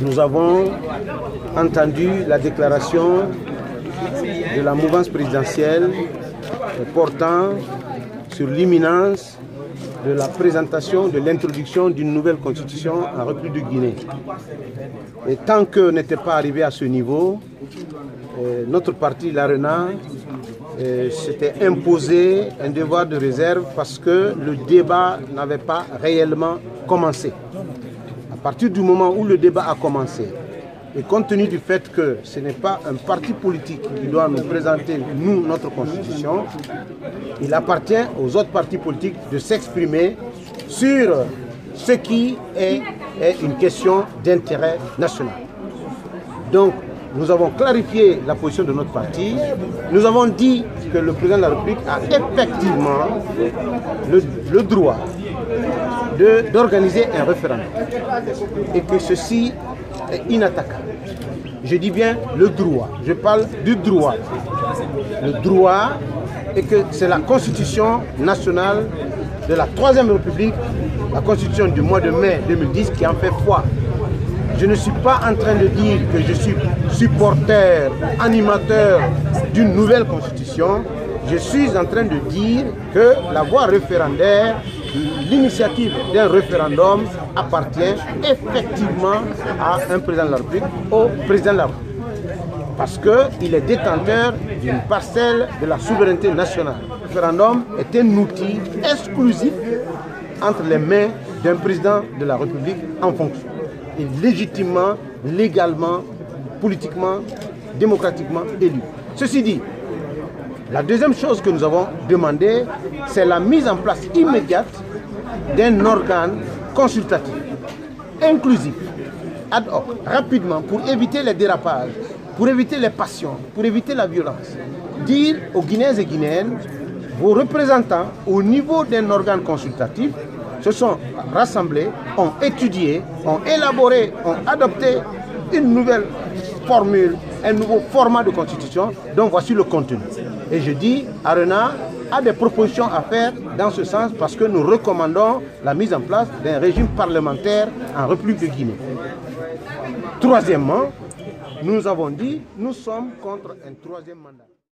Nous avons entendu la déclaration de la mouvance présidentielle portant sur l'imminence de la présentation, de l'introduction d'une nouvelle constitution en République de Guinée. Et tant que n'était pas arrivé à ce niveau, notre parti, l'ARENA, s'était imposé un devoir de réserve parce que le débat n'avait pas réellement commencé. À partir du moment où le débat a commencé, et compte tenu du fait que ce n'est pas un parti politique qui doit nous présenter, nous, notre constitution, il appartient aux autres partis politiques de s'exprimer sur ce qui est une question d'intérêt national. Donc, nous avons clarifié la position de notre parti. Nous avons dit que le président de la République a effectivement le droit d'organiser un référendum et que ceci est inattaquable. Je dis bien le droit, je parle du droit. Le droit est que c'est la Constitution nationale de la Troisième République, la Constitution du mois de mai 2010 qui en fait foi. Je ne suis pas en train de dire que je suis supporter, animateur d'une nouvelle Constitution. Je suis en train de dire que la voie référendaire, l'initiative d'un référendum appartient effectivement à un président de la République, au président de la République. Parce qu'il est détenteur d'une parcelle de la souveraineté nationale. Le référendum est un outil exclusif entre les mains d'un président de la République en fonction. Et légitimement, légalement, politiquement, démocratiquement élu. Ceci dit, la deuxième chose que nous avons demandé, c'est la mise en place immédiate d'un organe consultatif, inclusif, ad hoc, rapidement, pour éviter les dérapages, pour éviter les passions, pour éviter la violence. Dire aux Guinéens et Guinéennes, vos représentants, au niveau d'un organe consultatif, se sont rassemblés, ont étudié, ont élaboré, ont adopté une nouvelle formule, un nouveau format de constitution, dont voici le contenu. Et je dis, ARENA a des propositions à faire dans ce sens parce que nous recommandons la mise en place d'un régime parlementaire en République de Guinée. Troisièmement, nous avons dit, nous sommes contre un troisième mandat.